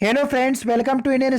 Hello friends, welcome to Indian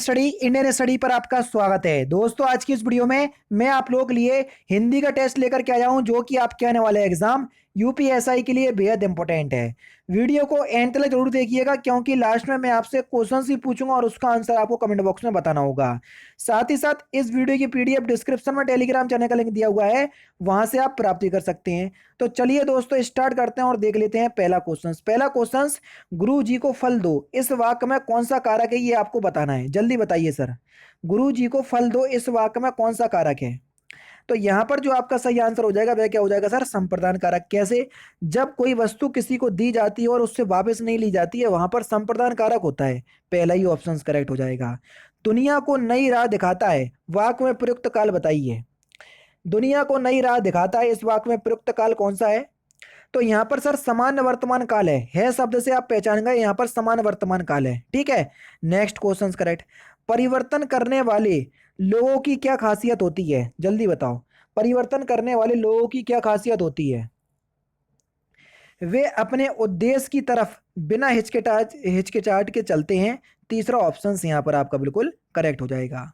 study पर आपका स्वागत है। दोस्तों, आज की इस वीडियो में मैं आप लोगों के लिए हिंदी का टेस्ट लेकर के आया हूं, जो कि आपके आने वाले एग्जाम यूपीएसआई के लिए बेहद इंपॉर्टेंट है। वीडियो को एंड तक जरूर देखिएगा, क्योंकि लास्ट में मैं आपसे क्वेश्चन ही पूछूंगा और उसका आंसर आपको कमेंट बॉक्स में बताना होगा। साथ ही साथ इस वीडियो की पीडीएफ डिस्क्रिप्शन में टेलीग्राम चैनल का लिंक दिया हुआ है, वहां से आप प्राप्ति कर सकते हैं। तो चलिए दोस्तों, स्टार्ट करते हैं और देख लेते हैं पहला क्वेश्चन। गुरु जी को फल दो, इस वाक्य में कौन सा कारक है, ये आपको बताना है। जल्दी बताइए सर। गुरु जी को फल दो, इस वाक्य में कौन सा कारक है? तो यहां पर जो आपका सही आंसर हो जाएगा वह क्या हो जाएगा सर? संप्रदान कारक। कैसे? जब कोई वस्तु किसी को दी जाती है और उससे वापस नहीं ली जाती है, वहां पर संप्रदान कारक होता है। पहला ही ऑप्शन करेक्ट हो जाएगा। दुनिया को नई राह दिखाता है, वाक्य में प्रयुक्त काल बताइए। दुनिया को नई राह दिखाता है, इस वाक्य में प्रयुक्त काल कौन सा है? तो यहां पर सर सामान्य वर्तमान काल है शब्द से आप पहचान गए, यहां पर सामान्य वर्तमान काल है। ठीक है, नेक्स्ट क्वेश्चन करेक्ट। परिवर्तन करने वाले लोगों की क्या खासियत होती है? जल्दी बताओ। परिवर्तन करने वाले लोगों की क्या खासियत होती है? वे अपने उद्देश्य की तरफ बिना हिचकिचाहट हिचकिचाहट के चलते हैं। तीसरा ऑप्शन यहां पर आपका बिल्कुल करेक्ट हो जाएगा।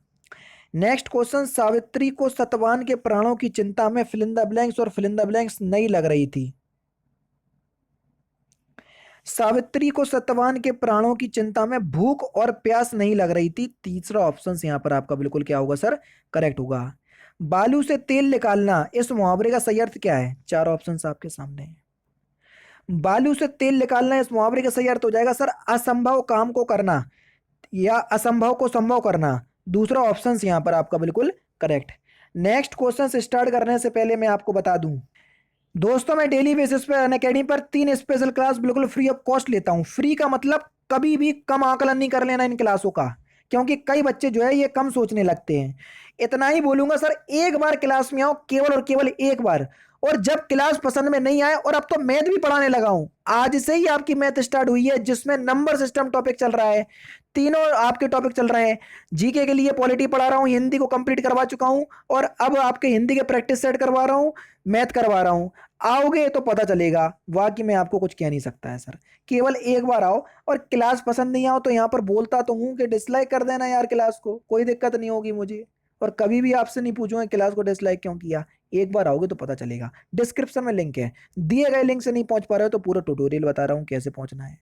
Next question. सावित्री को सतवान के प्राणों की चिंता में फिल इन द ब्लैंक्स और फिल इन द ब्लैंक्स नहीं लग रही थी। सावित्री को सत्यवान के प्राणों की चिंता में भूख और प्यास नहीं लग रही थी। तीसरा ऑप्शन यहां पर आपका बिल्कुल क्या होगा सर? करेक्ट होगा। बालू से तेल निकालना, इस मुहावरे का सही अर्थ क्या है? चार ऑप्शन आपके सामने हैं। बालू से तेल निकालना, इस मुहावरे का सही अर्थ हो जाएगा सर असंभव काम को करना, या असंभव को संभव करना। दूसरा ऑप्शन यहां पर आपका बिल्कुल करेक्ट। नेक्स्ट क्वेश्चन स्टार्ट करने से पहले मैं आपको बता दूं, दोस्तों मैं डेली बेसिस पे अनअकैडमी पर 3 स्पेशल क्लास बिल्कुल फ्री ऑफ कॉस्ट लेता हूँ। फ्री का मतलब कभी भी कम आकलन नहीं कर लेना इन क्लासों का, क्योंकि कई बच्चे जो है ये कम सोचने लगते हैं। इतना ही बोलूंगा सर, एक बार क्लास में आओ, केवल और केवल एक बार। और जब क्लास पसंद में नहीं आए, और अब तो मैथ भी पढ़ाने लगा हूं, आज से ही आपकी मैथ स्टार्ट हुई है, जिसमें नंबर सिस्टम टॉपिक चल रहा है। तीनों आपके टॉपिक चल रहे हैं। जीके के लिए पॉलिटी पढ़ा रहा हूँ, हिंदी को कंप्लीट करवा चुका हूं, और अब आपके हिंदी के प्रैक्टिस सेट करवा रहा हूँ, मैथ करवा रहा हूं। आओगे तो पता चलेगा। वाकई में आपको कुछ कह नहीं सकता है सर। केवल एक बार आओ, और क्लास पसंद नहीं आओ तो यहाँ पर बोलता तो हूँ कि डिसलाइक कर देना यार क्लास को, कोई दिक्कत नहीं होगी मुझे। और कभी भी आपसे नहीं पूछूंगा क्लास को डिसलाइक क्यों किया। एक बार आओगे तो पता चलेगा। डिस्क्रिप्शन में लिंक है, दिए गए लिंक से नहीं पहुंच पा रहे हो तो पूरा ट्यूटोरियल बता रहा हूँ कैसे पहुंचना है।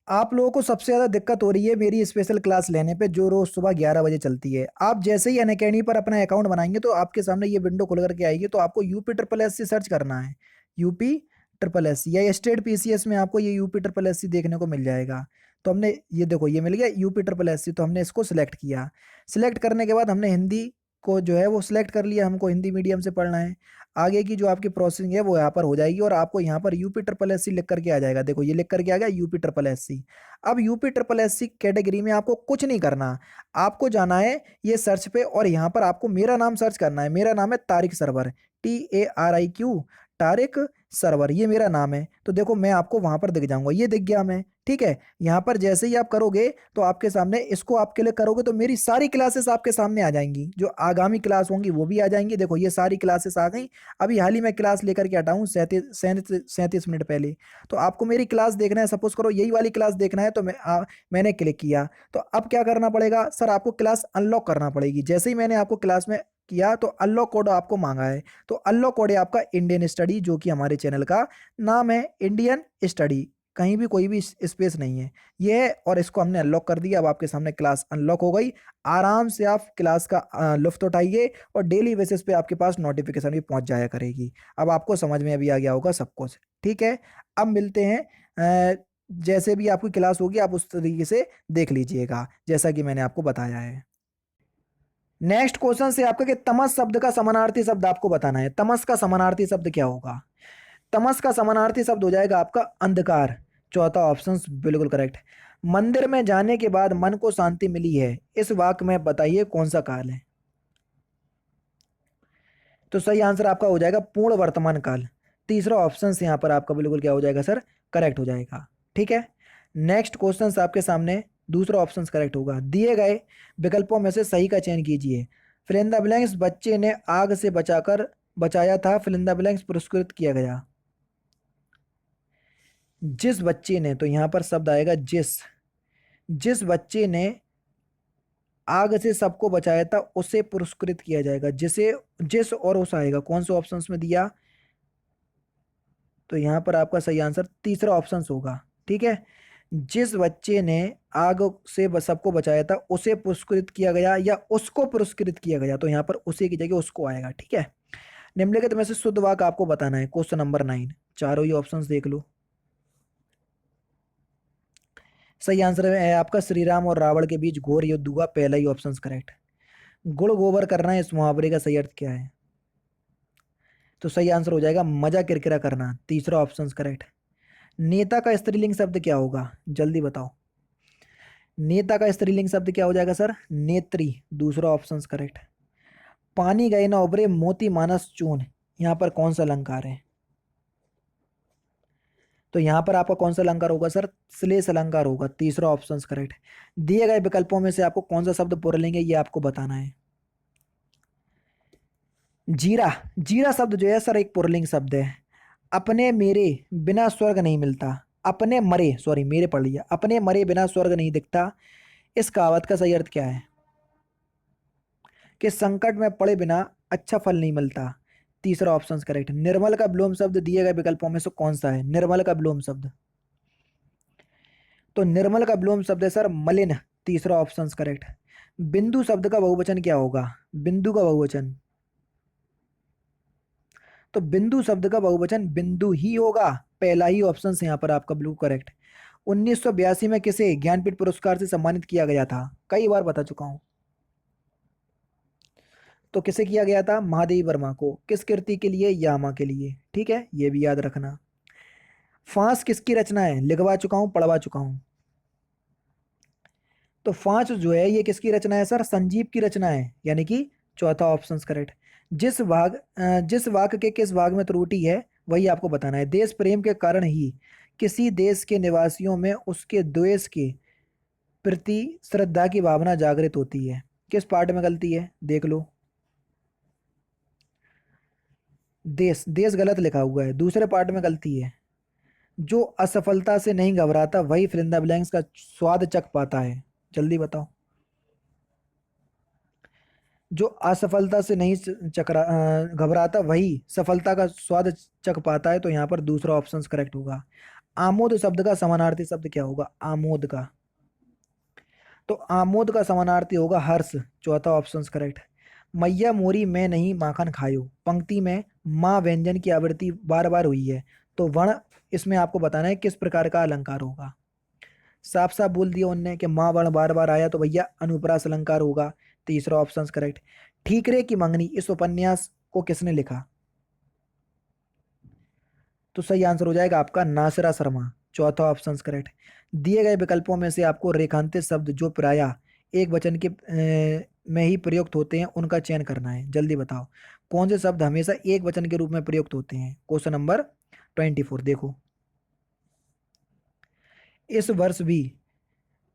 आप लोगों को सबसे ज़्यादा दिक्कत हो रही है मेरी स्पेशल क्लास लेने पे, जो रोज़ सुबह 11 बजे चलती है। आप जैसे ही अनअकैडमी पर अपना अकाउंट बनाएंगे तो आपके सामने ये विंडो खुल करके आएगी, तो आपको UP triple S C search करना है। यूपी ट्रिपल एस सी या स्टेट पीसीएस में आपको ये यूपी ट्रिपल एस सी देखने को मिल जाएगा। तो हमने ये देखो, ये मिल गया यूपी ट्रिपल एस सी, तो हमने इसको सिलेक्ट किया। सिलेक्ट करने के बाद हमने हिंदी को जो है वो सिलेक्ट कर लिया, हमको हिंदी मीडियम से पढ़ना है। आगे की जो आपकी प्रोसेसिंग है वो यहाँ पर हो जाएगी, और आपको यहाँ पर यूपी ट्रिपल एस सी लिख करके आ जाएगा। देखो ये लिख करके आ गया यूपी ट्रिपल एस सी। अब UP triple S C category में आपको कुछ नहीं करना, आपको जाना है ये सर्च पे, और यहाँ पर आपको मेरा नाम सर्च करना है। मेरा नाम है तारिक सरवर, TARIQ, तारिक सरवर, ये मेरा नाम है। तो देखो मैं आपको वहां पर दिख जाऊंगा, ये दिख गया मैं। ठीक है, यहाँ पर जैसे ही आप करोगे तो आपके सामने इसको आप क्लिक करोगे तो मेरी सारी क्लासेस आपके सामने आ जाएंगी, जो आगामी क्लास होंगी वो भी आ जाएंगी। देखो ये सारी क्लासेस आ गई। अभी हाल ही में क्लास लेकर के हटा हूँ 37 मिनट पहले। तो आपको मेरी क्लास देखना है, सपोज करो यही वाली क्लास देखना है, तो मैंने क्लिक किया। तो अब क्या करना पड़ेगा सर? आपको क्लास अनलॉक करना पड़ेगी। जैसे ही मैंने आपको क्लास में किया तो अनलॉक कोड आपको मांगा है। तो अनलॉक कोड है आपका इंडियन स्टडी, जो कि हमारे चैनल का नाम है इंडियन स्टडी। कहीं भी कोई भी स्पेस नहीं है ये है, और इसको हमने अनलॉक कर दिया। अब आपके सामने क्लास अनलॉक हो गई। आराम से आप क्लास का लुफ्त उठाइए, और डेली बेसिस पे आपके पास नोटिफिकेशन भी पहुंच जाया करेगी। अब आपको समझ में अभी आ गया होगा सब कुछ। ठीक है, अब मिलते हैं। जैसे भी आपकी क्लास होगी आप उस तरीके से देख लीजिएगा, जैसा कि मैंने आपको बताया है। नेक्स्ट क्वेश्चन से आपका कि तमस शब्द का समानार्थी शब्द आपको बताना है। तमस का समानार्थी शब्द क्या होगा? तमस का समानार्थी शब्द हो जाएगा आपका अंधकार। चौथा ऑप्शन बिल्कुल करेक्ट। मंदिर में जाने के बाद मन को शांति मिली है, इस वाक्य में बताइए कौन सा काल है? तो सही आंसर आपका हो जाएगा पूर्ण वर्तमान काल। तीसरा ऑप्शन यहाँ पर आपका बिल्कुल क्या हो जाएगा सर? करेक्ट हो जाएगा। ठीक है, नेक्स्ट क्वेश्चन आपके सामने। दूसरा ऑप्शन करेक्ट होगा। दिए गए विकल्पों में से सही का चयन कीजिए। फिल इन द ब्लैंक्स, बच्चे ने आग से बचाया था, फिल इन द ब्लैंक्स पुरस्कृत किया गया। जिस बच्चे ने, तो यहां पर शब्द आएगा जिस। जिस बच्चे ने आग से सबको बचाया था उसे पुरस्कृत किया जाएगा। जिसे, जिस और उस आएगा, कौन से ऑप्शंस में दिया? तो यहां पर आपका सही आंसर तीसरा ऑप्शन होगा। ठीक है, जिस बच्चे ने आग से सबको बचाया था उसे पुरस्कृत किया गया या उसको पुरस्कृत किया गया, तो यहाँ पर उसे की जगह उसको आएगा। ठीक है, निम्नलिखित में से शुद्ध वाक्य आपको बताना है। क्वेश्चन नंबर 9, चारों ही ऑप्शंस देख लो। सही आंसर है आपका श्री राम और रावण के बीच घोर युद्ध हुआ, पहला ही ऑप्शन करेक्ट। गुड़ गोबर करना, इस मुहावरे का सही अर्थ क्या है? तो सही आंसर हो जाएगा मजा किरकिरा करना, तीसरा ऑप्शन करेक्ट। नेता का स्त्रीलिंग शब्द क्या होगा, जल्दी बताओ। नेता का स्त्रीलिंग शब्द क्या हो जाएगा सर? नेत्री, दूसरा ऑप्शन करेक्ट। पानी गए ना उबरे मोती मानस चून, यहाँ पर कौन सा अलंकार है? तो यहाँ पर आपका कौन सा अलंकार होगा सर? श्लेष अलंकार होगा, तीसरा ऑप्शन करेक्ट। दिए गए विकल्पों में से आपको कौन सा शब्द पुरलिंग है ये आपको बताना है। जीरा, जीरा शब्द जो है सर एक पुरलिंग शब्द है। अपने मेरे बिना स्वर्ग नहीं मिलता, अपने मरे, सॉरी मेरे पढ़ लिया, अपने मरे बिना स्वर्ग नहीं दिखता, इस कहावत का सही अर्थ क्या है? कि संकट में पड़े बिना अच्छा फल नहीं मिलता, तीसरा ऑप्शन करेक्ट। निर्मल का विलोम शब्द दिए गए विकल्पों में से कौन सा है? निर्मल का विलोम शब्द, तो निर्मल का विलोम शब्द है सर मलिन, तीसरा ऑप्शन करेक्ट। बिंदु शब्द का बहुवचन क्या होगा? बिंदु का बहुवचन, तो बिंदु शब्द का बहुवचन बिंदु ही होगा, पहला ही ऑप्शन है यहाँ पर आपका ब्लू करेक्ट। 1982 में किसे ज्ञानपीठ पुरस्कार से सम्मानित किया गया था? कई बार बता चुका हूं। तो किसे किया गया था? महादेवी वर्मा को। किस कृति के लिए? यामा के लिए। ठीक है, ये भी याद रखना। फांस किसकी रचना है? लिखवा चुका हूं, पढ़वा चुका हूं। तो फांस जो है ये किसकी रचना है सर? संजीव की रचना है, यानी कि चौथा ऑप्शन करेक्ट। जिस वाक्य के किस भाग में त्रुटि है वही आपको बताना है। देश प्रेम के कारण ही किसी देश के निवासियों में उसके द्वेष के प्रति श्रद्धा की भावना जागृत होती है, किस पार्ट में गलती है देख लो। देश, देश गलत लिखा हुआ है, दूसरे पार्ट में गलती है। जो असफलता से नहीं घबराता वही फिल इन द ब्लैंक्स का स्वाद चख पाता है, जल्दी बताओ। जो असफलता से नहीं घबराता वही सफलता का स्वाद चख पाता है, तो यहाँ पर दूसरा ऑप्शन करेक्ट होगा। आमोद शब्द का समानार्थी शब्द क्या होगा? आमोद का, तो आमोद का समानार्थी होगा हर्ष, चौथा ऑप्शन करेक्ट। मैया मोरी मैं नहीं माखन खायो, पंक्ति में माँ व्यंजन की आवृत्ति बार बार हुई है, तो वर्ण इसमें आपको बताना है किस प्रकार का अलंकार होगा। साफ साफ बोल दिया उनने कि माँ वर्ण बार बार आया तो भैया अनुप्रास अलंकार होगा, तीसरा ऑप्शन करेक्ट। ठीकरे की मंगनी, इस उपन्यास को किसने लिखा? तो सही आंसर हो जाएगा आपका नासिरा शर्मा, चौथा ऑप्शन करेक्ट। दिए गए विकल्पों में से आपको रेखांकित शब्द जो प्रायः एक वचन के में ही प्रयुक्त होते हैं उनका चयन करना है, जल्दी बताओ। कौन से शब्द हमेशा एक वचन के रूप में प्रयुक्त होते हैं? क्वेश्चन नंबर 24 देखो। इस वर्ष भी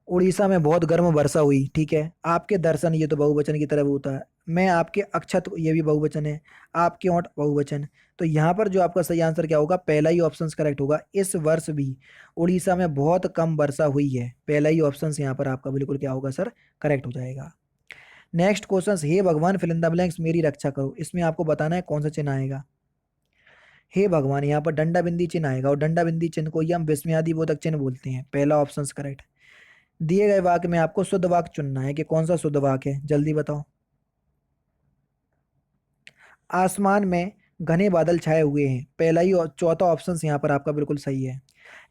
उड़ीसा में बहुत गर्म वर्षा हुई, ठीक है। आपके दर्शन, ये तो बहुवचन की तरह होता है। मैं आपके अक्षत, ये भी बहुवचन है। आपके ओंठ, बहुवचन। तो यहाँ पर जो आपका सही आंसर क्या होगा? पहला ही ऑप्शन करेक्ट होगा। इस वर्ष भी उड़ीसा में बहुत कम वर्षा हुई है, पहला ही ऑप्शन यहाँ पर आपका बिल्कुल क्या होगा सर? करेक्ट हो जाएगा। नेक्स्ट क्वेश्चन, हे भगवान फिल इन द ब्लैंक्स मेरी रक्षा करो, इसमें आपको बताना है कौन सा चिन्ह आएगा। हे भगवान, यहाँ पर डंडा बिंदी चिन्ह आएगा, और डंडा बिंदी चिन्ह को ही हम विस्मयादि बोधक चिन्ह बोलते हैं, पहला ऑप्शन करेक्ट। दिए गए वाक्य में आपको शुद्ध वाक्य चुनना है कि कौन सा शुद्ध वाक्य है, जल्दी बताओ। आसमान में घने बादल छाए हुए हैं, पहला ही और चौथा ऑप्शन यहाँ पर आपका बिल्कुल सही है।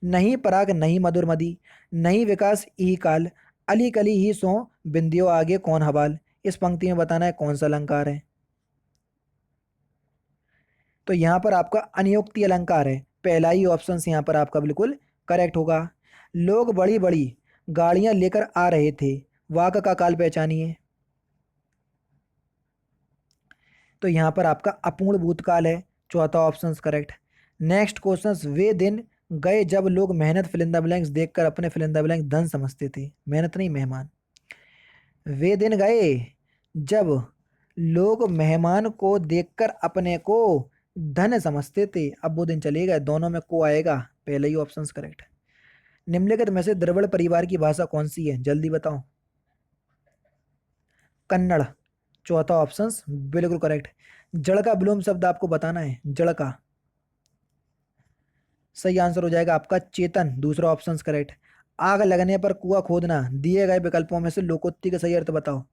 नहीं पराग नहीं मधुर मदी, नहीं विकास ई काल, अली कली ही सो बिंदियो आगे कौन हवाल, इस पंक्ति में बताना है कौन सा अलंकार है। तो यहाँ पर आपका अनियोक्ति अलंकार है, पहला ही ऑप्शन यहाँ पर आपका बिल्कुल करेक्ट होगा। लोग बड़ी बड़ी गाड़ियां लेकर आ रहे थे, वाक का काल पहचानिए। तो यहाँ पर आपका अपूर्ण भूतकाल है, चौथा ऑप्शन करेक्ट। नेक्स्ट क्वेश्चन, वे दिन गए जब लोग मेहनत फिल इन द ब्लैंक्स देखकर अपने फिल इन द ब्लैंक्स धन समझते थे, मेहनत नहीं मेहमान। वे दिन गए जब लोग मेहमान को देखकर अपने को धन समझते थे, अब वो दिन चले गए, दोनों में को आएगा, पहले ही ऑप्शन करेक्ट। निम्नलिखित में से द्रविड़ परिवार की भाषा कौन सी है, जल्दी बताओ। कन्नड़, चौथा ऑप्शन बिल्कुल करेक्ट। जड़ का विलोम शब्द आपको बताना है, जड़ का। सही आंसर हो जाएगा आपका चेतन, दूसरा ऑप्शन करेक्ट। आग लगने पर कुआं खोदना, दिए गए विकल्पों में से लोकोक्ति का सही अर्थ बताओ।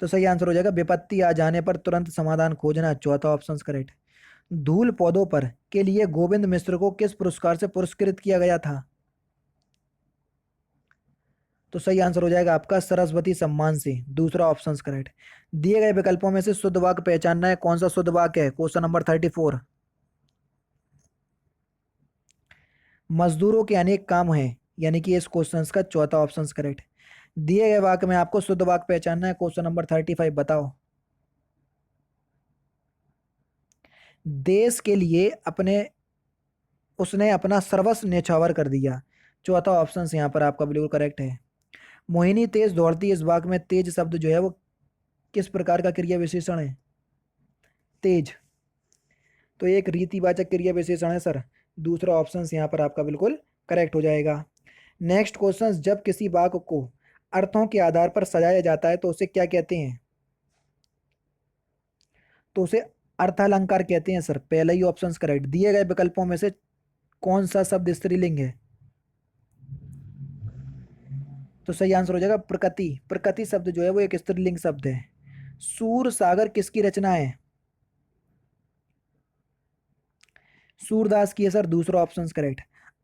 तो सही आंसर हो जाएगा विपत्ति आ जाने पर तुरंत समाधान खोजना, चौथा ऑप्शन करेक्ट। धूल पौधों पर के लिए गोविंद मिश्र को किस पुरस्कार से पुरस्कृत किया गया था। तो सही आंसर हो जाएगा आपका सरस्वती सम्मान से, दूसरा ऑप्शन करेक्ट। दिए गए विकल्पों में से शुद्ध वाक्य पहचानना है, कौन सा शुद्ध वाक्य है, क्वेश्चन नंबर 34। मजदूरों के अनेक काम हैं, यानी कि इस क्वेश्चन का चौथा ऑप्शन करेक्ट। दिए गए वाक्य में आपको शुद्ध वाक्य पहचानना है, क्वेश्चन नंबर 35 बताओ। देश के लिए अपने उसने अपना सर्वस्व न्यौछावर कर दिया, चौथा ऑप्शन यहाँ पर आपका बिल्कुल करेक्ट है। मोहिनी तेज दौड़ती, इस वाक्य में तेज शब्द जो है वो किस प्रकार का क्रिया विशेषण है, तेज। तो एक रीतिवाचक क्रिया विशेषण है सर, दूसरा ऑप्शन यहाँ पर आपका बिल्कुल करेक्ट हो जाएगा। नेक्स्ट क्वेश्चन, जब किसी वाक्य को अर्थों के आधार पर सजाया जाता है तो उसे क्या कहते हैं, तो उसे अर्थालंकार कहते हैं सर, पहला ही ऑप्शन करेक्ट। दिए गए विकल्पों में से कौन सा शब्द स्त्रीलिंग है, तो सही आंसर हो जाएगा प्रकृति। प्रकृति शब्द जो है वो एक स्त्रीलिंग शब्द है। सूर सागर किसकी रचना है, सूरदास की है सर, दूसरा ऑप्शन करेक्ट।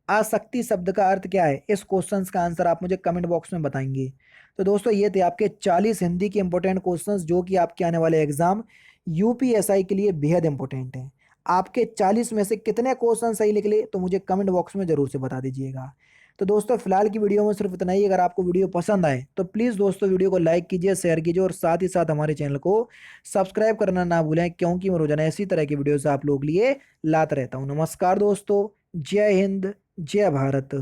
आसक्ति शब्द का अर्थ क्या है, इस क्वेश्चन का आंसर आप मुझे कमेंट बॉक्स में बताएंगे। तो दोस्तों ये थे आपके 40 हिंदी के इंपॉर्टेंट क्वेश्चंस जो कि आपके आने वाले एग्जाम यूपीएसआई के लिए बेहद इंपॉर्टेंट हैं। आपके 40 में से कितने क्वेश्चन सही निकले तो मुझे कमेंट बॉक्स में जरूर से बता दीजिएगा। तो दोस्तों फिलहाल की वीडियो में सिर्फ इतना ही। अगर आपको वीडियो पसंद आए तो प्लीज़ दोस्तों वीडियो को लाइक कीजिए, शेयर कीजिए और साथ ही साथ हमारे चैनल को सब्सक्राइब करना ना भूलें, क्योंकि मैं रोजाना इसी तरह की वीडियोस आप लोग लिए लाता रहता हूँ। नमस्कार दोस्तों, जय हिंद, जय भारत।